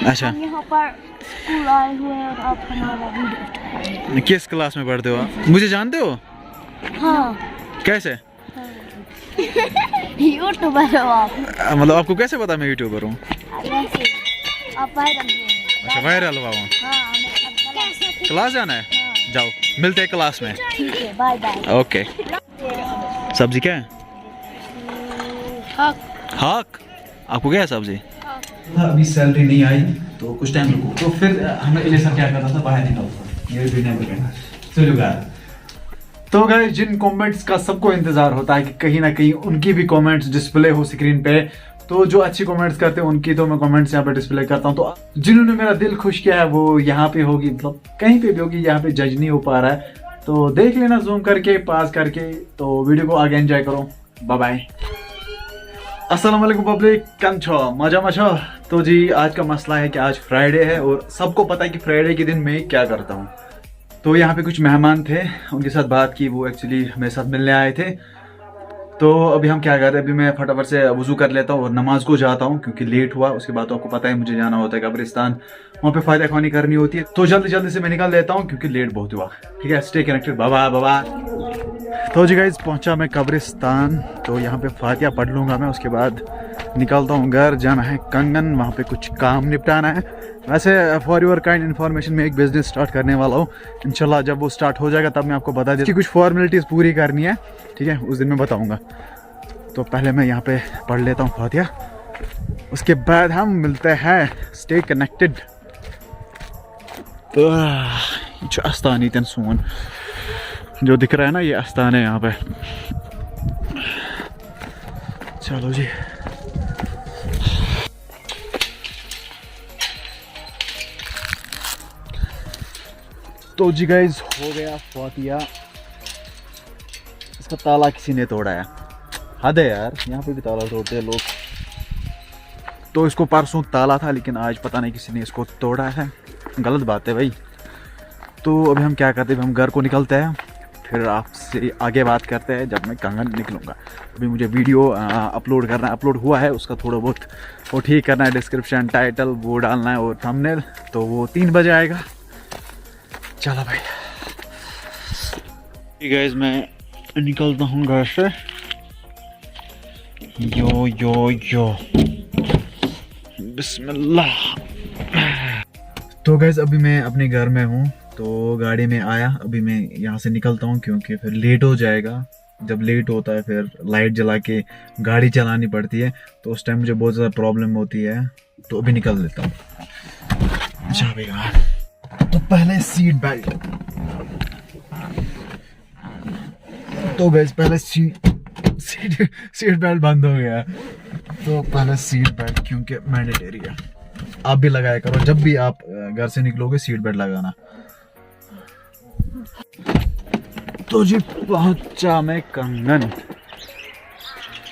अच्छा, हम यहाँ पर स्कूल आए हुए हैं और आप हमारा वीडियो उठा रहे हैं। किस क्लास में पढ़ते हो आप? मुझे जानते हो? हाँ। कैसे? यूट्यूबर हो आप? मतलब आपको कैसे पता मैं यूट्यूबर हूँ? वैसे आप वायरल हुए हैं। अच्छा, वायरल हुआ हूँ। हाँ, हमें अब क्लास जाना है? हाँ। जाओ, मिलते हैं क्लास में। ठीक है, बाय बाय। ओके। सब्जी क्या है? हाँ। हाक। आपको क्या है सब्जी? अभी सैलरी नहीं आई तो कुछ टाइम रुको, तो फिर हमें इलेक्शन क्या करना था, बाहर निकलता ये भी नहीं बनेगा। चलो गाइस, तो गाइस जिन कमेंट्स का सबको इंतजार होता है कि कहीं ना कहीं उनकी भी कमेंट्स डिस्प्ले हो स्क्रीन पे, तो जो अच्छी कमेंट्स करते हैं उनकी तो मैं कमेंट्स यहाँ पे डिस्प्ले करता हूँ। तो जिन्होंने मेरा दिल खुश किया है वो यहाँ पे होगी, मतलब कहीं पे भी होगी, यहाँ पे जज नहीं हो पा रहा है। तो देख लेना जूम करके, पास करके। तो वीडियो को आगे एंजॉय करो। Bye bye. अस्सलाम वालेकुम पब्लिक, कम छो मजा मचो। तो जी आज का मसला है कि आज फ्राइडे है और सबको पता है कि फ्राइडे के दिन मैं क्या करता हूँ। तो यहाँ पे कुछ मेहमान थे, उनके साथ बात की, वो एक्चुअली मेरे साथ मिलने आए थे। तो अभी हम क्या कर रहे हैं, अभी मैं फटाफट से वजू कर लेता हूँ और नमाज को जाता हूँ क्योंकि लेट हुआ। उसके बाद तो आपको पता है मुझे जाना होता है कब्रिस्तान, वहाँ पे फायदा खानी करनी होती है। तो जल्दी जल्दी से मैं निकल लेता हूँ क्योंकि लेट बहुत हुआ। ठीक है, स्टे कनेक्टेड। बाबा बाबा। तो जी गाइस पहुंचा मैं कब्रिस्तान, तो यहाँ पे फातिहा पढ़ लूँगा मैं, उसके बाद निकलता हूँ घर। जाना है कंगन, वहाँ पे कुछ काम निपटाना है। वैसे फॉर योर काइंड इन्फॉर्मेशन में एक बिजनेस स्टार्ट करने वाला हूँ। इंशाल्लाह जब वो स्टार्ट हो जाएगा तब मैं आपको बता दूँ। कुछ फॉर्मेलिटीज़ पूरी करनी है, ठीक है, उस दिन मैं बताऊँगा। तो पहले मैं यहाँ पे पढ़ लेता हूँ फातिहा, उसके बाद हम मिलते हैं। Stay connected. तो जो आस्थान ही सोन जो दिख रहा है ना, ये आस्थान है यहाँ पे। चलो जी। तो जी गाइस हो गया फातिहा। इसका ताला किसी ने तोड़ा है, हद है यार, यहाँ पे भी ताला तोड़ते हैं लोग। तो इसको परसों ताला था लेकिन आज पता नहीं किसी ने इसको तोड़ा है, गलत बात है भाई। तो अभी हम क्या करते हैं, हम घर को निकलते हैं, फिर आपसे आगे बात करते हैं जब मैं कंगन निकलूँगा। अभी मुझे वीडियो अपलोड करना है, अपलोड हुआ है, उसका थोड़ा बहुत वो ठीक करना है, डिस्क्रिप्शन टाइटल वो डालना है और थंबनेल, तो वो 3 बजे आएगा। चलो भाई गाइस मैं निकलता हूँ घर से। यो यो यो बिस्मिल्लाह। तो गाइस अभी मैं अपने घर में हूँ, तो गाड़ी में आया, अभी मैं यहाँ से निकलता हूँ क्योंकि फिर लेट हो जाएगा। जब लेट होता है फिर लाइट जला के गाड़ी चलानी पड़ती है, तो उस टाइम मुझे बहुत ज़्यादा प्रॉब्लम होती है। तो अभी निकल लेता हूँ। अच्छा भैया, तो पहले सीट बेल्ट। तो गाइस पहले सीट बेल्ट बंद हो गया, तो पहले सीट बेल्ट क्योंकि मैंडेटरी है। आप भी लगाया करो, जब भी आप घर से निकलोगे सीट बेल्ट लगाना। तो जी पहुंचा मैं कंगन।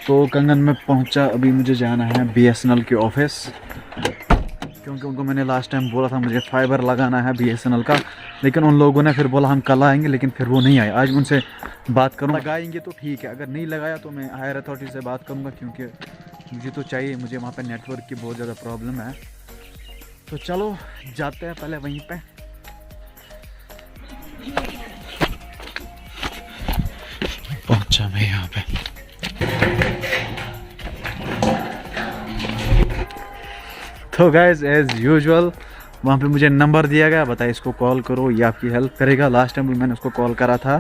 तो कंगन में पहुंचा, अभी मुझे जाना है BSNL के ऑफिस क्योंकि उनको मैंने लास्ट टाइम बोला था मुझे फाइबर लगाना है BSNL का, लेकिन उन लोगों ने फिर बोला हम कल आएंगे, लेकिन फिर वो नहीं आए। आज उनसे बात करूँ, लगाएंगे तो ठीक है, अगर नहीं लगाया तो मैं हायर अथॉरिटी से बात करूँगा क्योंकि मुझे तो चाहिए, मुझे वहाँ पे नेटवर्क की बहुत ज़्यादा प्रॉब्लम है। तो चलो जाते हैं पहले वहीं पे। पहुँचा मैं यहाँ पे। तो गाइज एज यूजुअल वहाँ पे मुझे नंबर दिया गया, बताया इसको कॉल करो, ये आपकी हेल्प करेगा। लास्ट टाइम भी मैंने उसको कॉल करा था,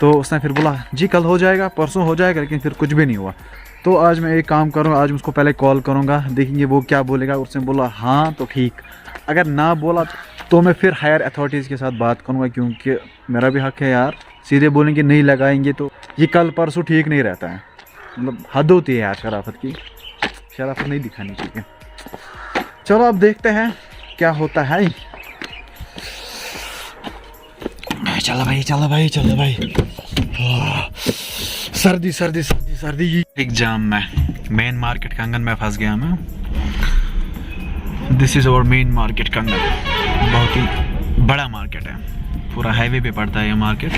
तो उसने फिर बोला जी कल हो जाएगा, परसों हो जाएगा, लेकिन फिर कुछ भी नहीं हुआ। तो आज मैं एक काम करूँगा, आज उसको पहले कॉल करूँगा, देखेंगे वो क्या बोलेगा। उसने बोला हाँ तो ठीक, अगर ना बोला तो मैं फिर हायर अथॉरिटीज़ के साथ बात करूँगा क्योंकि मेरा भी हक है यार। सीधे बोलेंगे नहीं लगाएंगे तो ये कल परसों ठीक नहीं रहता है, मतलब हद होती है यार शराफत की, शराफत नहीं दिखानी चाहिए। चलो अब देखते हैं क्या होता है। चलो भाई चलो भाई चलो भाई। सर्दी सर्दी सर्दी सर्दी। एग्जाम में मेन मार्केट कंगन में फंस गया मैं। This is our main market कंगन, बहुत ही बड़ा मार्केट है, पूरा हाईवे पे पड़ता है ये मार्केट।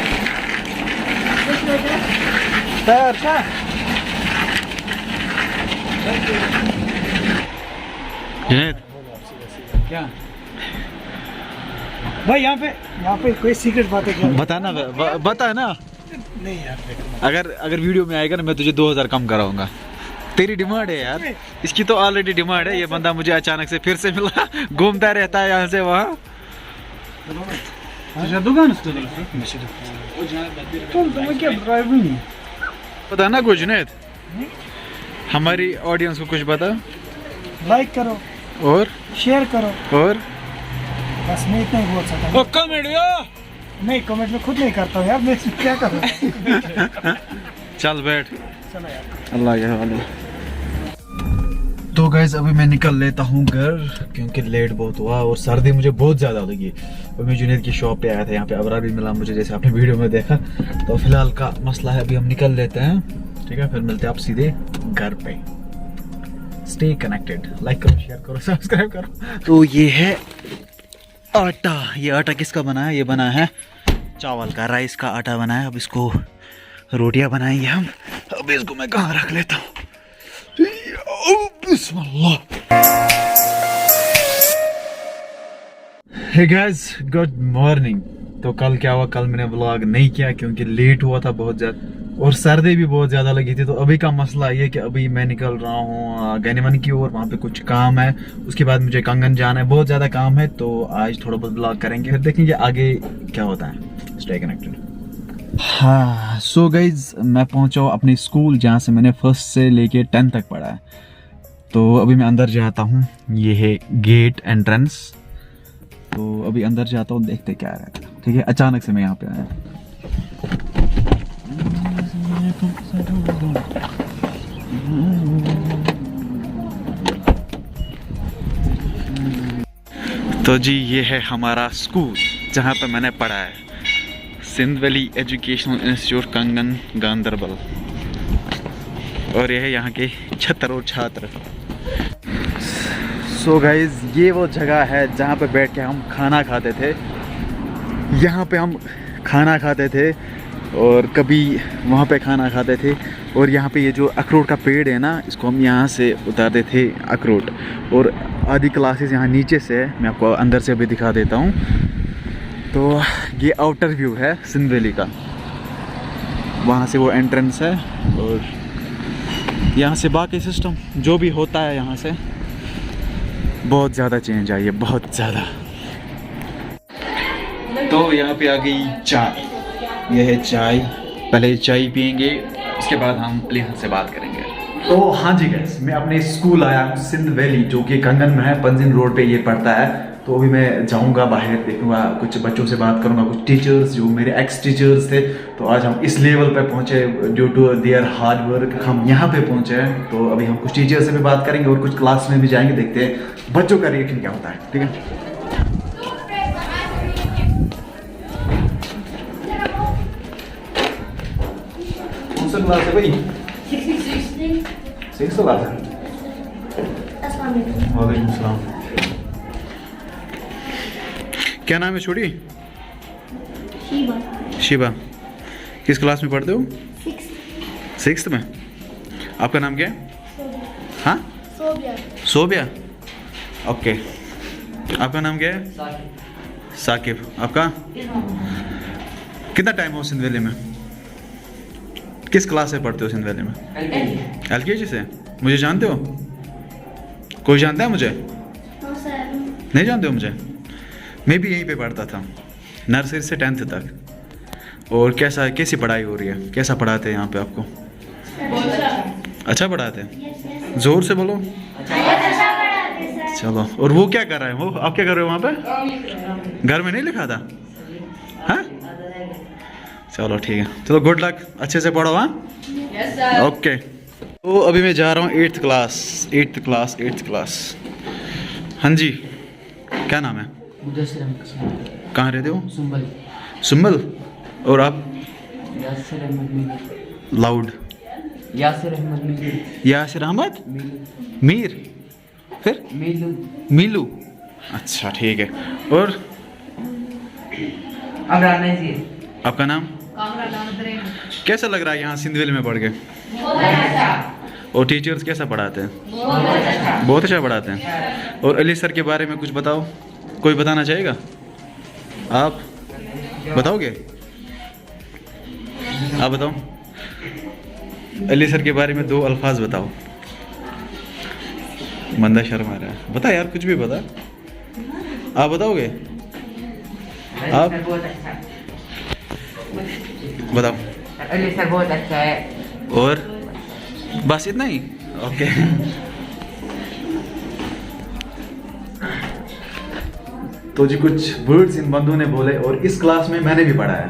जुनैद क्या भाई यहाँ पे कोई सीक्रेट बात है क्या? बताना, बता ना। नहीं यार अगर वीडियो में आएगा ना मैं तुझे 2000 कम कराऊंगा। तेरी डिमांड है यार, इसकी तो ऑलरेडी डिमांड है। ये बंदा मुझे अचानक से फिर से मिला, घूमता रहता है यहाँ से वहाँ। दुकान पता ना कुछ जुनैद, हमारी ऑडियंस को कुछ बता। लाइक करो और शेयर करो, और बस मैं इतना ही बोल सकता हूँ। कमेंट नहीं कमेंट में खुद नहीं करता हूँ यार, मैं इसमें क्या करूँ। चल बैठ, चलो यार, अल्लाह के हवाले। तो गाइस अभी मैं निकल लेता हूँ घर, क्योंकि लेट बहुत हुआ और सर्दी मुझे बहुत ज़्यादा लगी। और मैं जुनैद की शॉप पे आया था, यहाँ पे अबरार भी मिला मुझे, जैसे आपने वीडियो में देखा। तो फिलहाल का मसला है, अभी हम निकल लेते हैं, ठीक है? फिर मिलते हैं आप सीधे घर पे। स्टे कनेक्टेड, लाइक करो, शेयर करो, सब्सक्राइब करो। तो ये है आटा। ये आटा किसका बना है? ये बना है चावल का, राइस का आटा बना है। अब इसको रोटियां बनाएंगे हम। अब इसको मैं कहाँ रख लेता हूँ। Hey guys, good morning. तो कल क्या हुआ, कल मैंने व्लॉग नहीं किया क्योंकि लेट हुआ था बहुत ज़्यादा और सर्दी भी बहुत ज़्यादा लगी थी। तो अभी का मसला ये कि अभी मैं निकल रहा हूँ गैनीमन की ओर, वहाँ पे कुछ काम है। उसके बाद मुझे कंगन जाना है, बहुत ज़्यादा काम है। तो आज थोड़ा बहुत व्लॉग करेंगे, फिर देखेंगे आगे क्या होता है। Stay connected. हाँ, सो गाइज मैं पहुँचा हूँ अपने स्कूल, जहाँ से मैंने 1st से लेके 10th तक पढ़ा है। तो अभी मैं अंदर जाता हूँ, ये है गेट एंट्रेंस। तो अभी अंदर जाता हूँ, देखते क्या रहता है, ठीक है? अचानक से मैं यहाँ पे आया। तो जी ये है हमारा स्कूल जहाँ पे मैंने पढ़ा है, सिंध वैली एजुकेशनल इंस्टीट्यूट कंगन गांधरबल। और ये है यहाँ के छात्र और छात्र। सो गाइज ये वो जगह है जहाँ पे बैठ के हम खाना खाते थे। यहाँ पे हम खाना खाते थे और कभी वहाँ पे खाना खाते थे। और यहाँ पे ये जो अखरोट का पेड़ है ना, इसको हम यहाँ से उतारते थे अखरोट। और आधी क्लासेस यहाँ नीचे से है, मैं आपको अंदर से भी दिखा देता हूँ। तो ये आउटर व्यू है सिंध वैली का, वहाँ से वो एंट्रेंस है। और यहाँ से बाकी सिस्टम जो भी होता है, यहाँ से बहुत ज़्यादा चेंज आई है, बहुत ज़्यादा। तो यहाँ पे आ गई चाय, ये है चाय। पहले चाय पियेंगे, उसके बाद हम अलीहन से बात करेंगे। तो हाँ जी गाइस, मैं अपने स्कूल आया हूँ सिंध वैली, जो कि कंगन में है, पंजिन रोड पे ये पड़ता है। तो अभी मैं जाऊँगा बाहर, देखूँगा, कुछ बच्चों से बात करूँगा, कुछ टीचर्स जो मेरे एक्स टीचर्स थे। तो आज हम इस लेवल पे पहुँचे due to their hard work, हम यहाँ पे पहुँचे हैं। तो अभी हम कुछ टीचर्स से भी बात करेंगे और कुछ क्लास में भी जाएंगे, देखते हैं बच्चों का रिएक्शन क्या होता है, ठीक है? कौन सा क्लास है भाई? 6th क्लास है। वालेकुम सलाम। क्या नाम है छोटी? शिवा। किस क्लास में पढ़ते हो? 6th में। आपका नाम क्या है? हाँ, सोबिया। ओके, आपका नाम क्या है? साकिब। आपका कितना टाइम हो सिंध वैली में? किस क्लास से पढ़ते हो सिंध वैली में? LKG से। मुझे जानते हो? कोई जानता है मुझे? नहीं जानते हो मुझे? मैं भी यहीं पे पढ़ता था, नर्सरी से 10th तक। और कैसी पढ़ाई हो रही है? कैसा पढ़ाते हैं यहाँ पे आपको? अच्छा पढ़ाते हैं? जोर से बोलो। चलो, और वो क्या कर रहे हैं? वो आप क्या कर रहे हो वहाँ पे? घर में नहीं लिखा था? हाँ, चलो ठीक है, चलो गुड लक, अच्छे से पढ़ो। हाँ, ओके। तो अभी मैं जा रहा हूँ 8th क्लास। हाँ जी, क्या नाम है? कहाँ रहते हो? सुंबल। और आप? लाउड। यासिर अहमद मीर। फिर मीलू। अच्छा ठीक है। और आपका नाम? कैसा लग रहा है यहाँ सिंध वैली में पढ़ के? और टीचर्स कैसा पढ़ाते हैं? बहुत अच्छा पढ़ाते हैं। और अली सर के बारे में कुछ बताओ, कोई बताना चाहेगा? आप बताओगे? आप बताओ अली सर के बारे में 2 अल्फाज बताओ। मंदा शर्मा रहा है, बता यार कुछ भी बता। आप बताओगे? आप बताओ। अली सर बहुत अच्छा है। और बस इतना ही? ओके। तो जी कुछ वर्ड्स इन बंदों ने बोले और इस क्लास में मैंने भी पढ़ा है।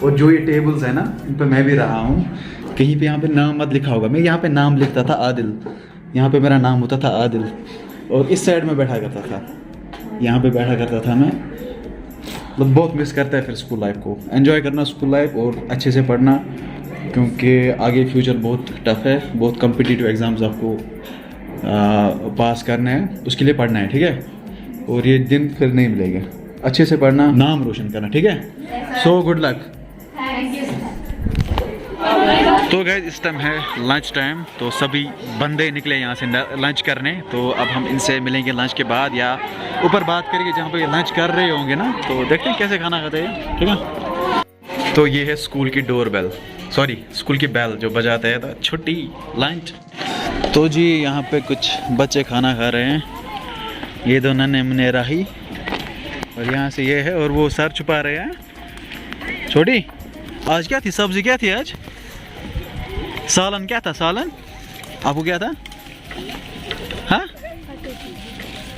और जो ये टेबल्स है ना, इन पे मैं भी रहा हूँ। कहीं पे यहाँ पे नाम मत लिखा होगा। मैं यहाँ पे नाम लिखता था आदिल, यहाँ पे मेरा नाम होता था आदिल। और इस साइड में बैठा करता था, यहाँ पे बैठा करता था मैं। मतलब बहुत मिस करता है फिर स्कूल लाइफ को। एंजॉय करना स्कूल लाइफ और अच्छे से पढ़ना, क्योंकि आगे फ्यूचर बहुत टफ है। बहुत कम्पिटिटिव एग्ज़ाम्स आपको पास करना है, उसके लिए पढ़ना है, ठीक है? और ये दिन फिर नहीं मिलेगा। अच्छे से पढ़ना, नाम रोशन करना, ठीक है? So good luck. तो गाइस इस टाइम है लंच टाइम, तो सभी बंदे निकले यहाँ से लंच करने। तो अब हम इनसे मिलेंगे लंच के बाद, या ऊपर बात करेंगे जहाँ पे लंच कर रहे होंगे ना। तो देखते हैं कैसे खाना खाते हैं, ठीक है? तो ये है स्कूल की डोर बेल, सॉरी स्कूल की बेल जो बजाते हैं तो छुट्टी लंच। तो जी यहाँ पे कुछ बच्चे खाना खा रहे हैं, ये दो नन्हे मुन्ने राही, और यहाँ से ये है, और वो सर छुपा रहे हैं। छोटी आज क्या थी सब्जी, क्या थी आज? सालन क्या था? सालन आपको क्या था? हाँ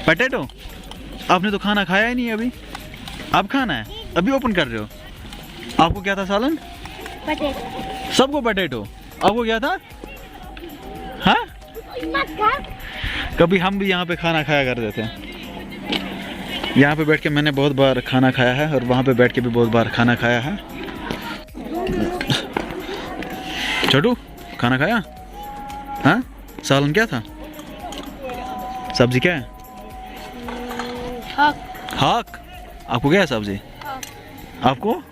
पटेटो। आपने तो खाना खाया ही नहीं अभी, अब खाना है, अभी ओपन कर रहे हो। आपको क्या था? सालन। पटेटो। सबको पटेटो। आपको क्या था? हाँ कभी हम भी यहाँ पे खाना खाया करते थे। यहाँ पे बैठ के मैंने बहुत बार खाना खाया है, और वहाँ पे बैठ के भी बहुत बार खाना खाया है। छोटू खाना खाया? हाँ सालन क्या था? सब्जी क्या है? हाक। आपको क्या है सब्जी? आपको?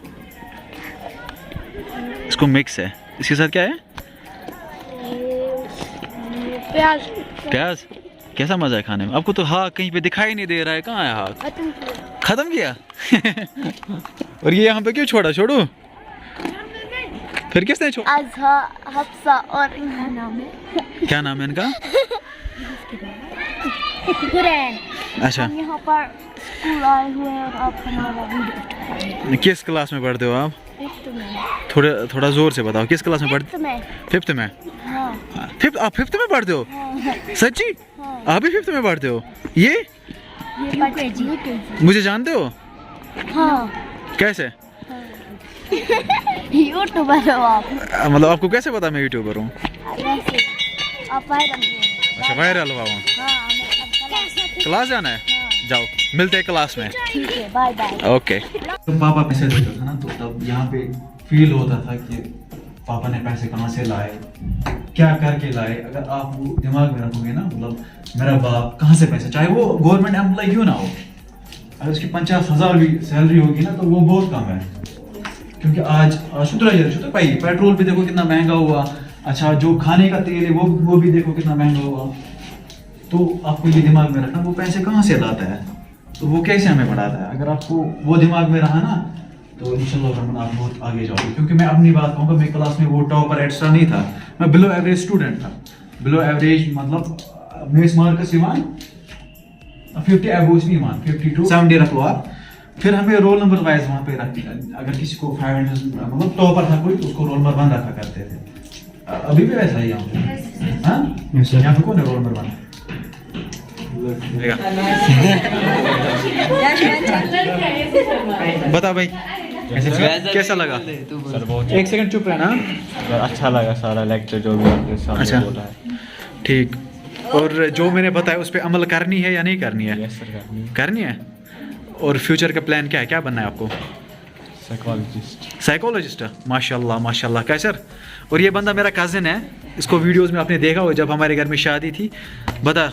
इसको मिक्स है, इसके साथ क्या है? प्याज। प्याज। कैसा मजा है खाने में? आपको तो हाक कहीं पे दिखाई नहीं दे रहा है, कहाँ है हाक? खत्म किया। और ये यहाँ पे क्यों छोड़ा? छोड़ू फिर किसने छोड़ा? अज़हा, हफ्सा और इनका नाम है। क्या नाम है इनका? हुरैन। अच्छा, हम यहाँ पर स्कूल आए हुए हैं और आप हमारा वीडियो। किस क्लास में पढ़ते हो आप? 5th में। थोड़ा जोर से बताओ, किस क्लास में पढ़ते? 5th में। 5th में? हाँ। आप 5th में पढ़ते हो? हाँ। सच्ची? हाँ। आप भी 5th में पढ़ते हो? ये UKG। मुझे जानते हो? हाँ। कैसे? यूट्यूबर हो आप। मतलब आपको कैसे पता मैं यूट्यूबर हूँ? वैसे आप वायरल हो। अच्छा वायरल हुआ हूँ। हाँ, हमें क्लास जाना है? हाँ। जाओ मिलते हैं क्लास में। ठीक है, बाय बाय। ओके। तो पापा पैसे देता था ना, तो तब यहाँ पे फील होता था कि पापा ने पैसे कहाँ से लाए, क्या करके लाए। अगर आप वो दिमाग में रखोगे ना, मतलब मेरा बाप कहाँ से पैसे, चाहे वो गवर्नमेंट एम्प्लॉय क्यों ना हो, अगर उसकी 50,000 भी सैलरी होगी ना तो वो बहुत कम है। क्योंकि आज शुक्र भाई पेट्रोल भी देखो कितना महंगा हुआ। अच्छा जो खाने का तेल है वो भी देखो कितना महंगा हुआ। तो आपको ये दिमाग में रखना वो पैसे कहाँ से लाता है, तो वो कैसे हमें बढ़ाता है। अगर आपको वो दिमाग में रहा ना तो इंशाल्लाह आप बहुत आगे जाओगे। क्योंकि मैं अपनी बात कहूँगा, मेरी क्लास में वो टॉपर एक्स्ट्रा नहीं था, मैं बिलो एवरेज स्टूडेंट था। बिलो एवरेज मतलब मेरे मार्क्स इमान 50 एवोज भी इमान 52 70 रख लो आप। फिर हमें रोल नंबर वाइज वहाँ पे रख, अगर किसी को 500 मतलब टॉपर था कोई तो उसको रोल नंबर 1 रखा करते थे। अभी भी वैसा ही यहाँ पे। हाँ यहाँ पे कौन है रोल नंबर 1? बता भाई कैसा लगा? सर बहुत एक सेकंड चुप रहना। अच्छा लगा सारा लेक्चर जो भी आपने सामने अच्छा। बोला है। ठीक। और जो मैंने बताया उस पर अमल करनी है या नहीं करनी है? यस सर करनी है। और फ्यूचर का प्लान क्या है, क्या बनना है आपको? साइकोलॉजिस्ट। माशाल्लाह माशाल्लाह। क्या सर? और ये बंदा मेरा कज़न है, इसको वीडियोस में आपने देखा हो जब हमारे घर में शादी थी। बता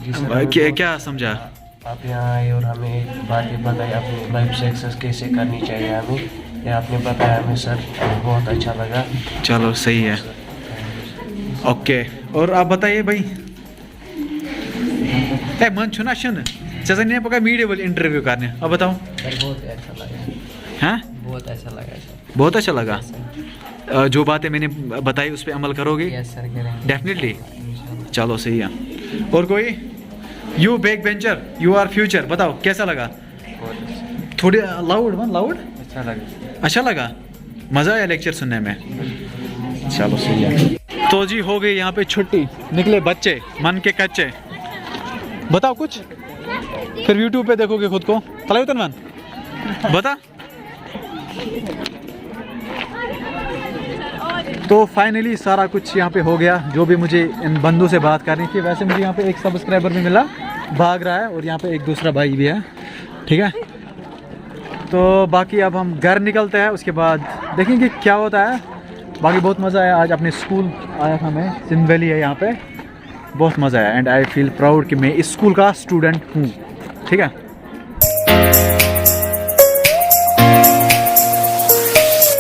क्या समझा? आप यहाँ आए और हमें बातें बताई, अपनी लाइफ सक्सेस कैसे करनी चाहिए हमें, ये आपने बताया हमें सर, बहुत अच्छा लगा। चलो सही है, ओके। और आप बताइए भाई। ए मन छुना शन जैसे नहीं पका मीडिया बोल इंटरव्यू करने अब बताओ सर बहुत अच्छा लगा, हाँ बहुत अच्छा लगा सर। बहुत अच्छा लगा। जो बातें मैंने बताई उस पर अमल करोगे? यस सर करेंगे डेफिनेटली। चलो सही है। और कोई? You back bencher you are future, बताओ कैसा लगा? बहुत अच्छा, थोड़ी लाउड लाउड। अच्छा लगा। अच्छा लगा, मज़ा आया लेक्चर सुनने में। चलो सही है। तो जी हो गई यहाँ पे छुट्टी, निकले बच्चे मन के कच्चे। बताओ कुछ, फिर यूट्यूब पे देखोगे खुद को। तलायुतन मन बता। तो फाइनली सारा कुछ यहाँ पे हो गया जो भी मुझे इन बंदों से बात करनी थी। वैसे मुझे यहाँ पे एक सब्सक्राइबर भी मिला, भाग रहा है, और यहाँ पे एक दूसरा भाई भी है, ठीक है। तो बाकी अब हम घर निकलते हैं, उसके बाद देखेंगे क्या होता है। बाकी बहुत मज़ा आया आज, अपने स्कूल आया था मैं, सिंध वैली है यहाँ पे, बहुत मज़ा आया एंड आई फील प्राउड कि मैं इस स्कूल का स्टूडेंट हूँ, ठीक है।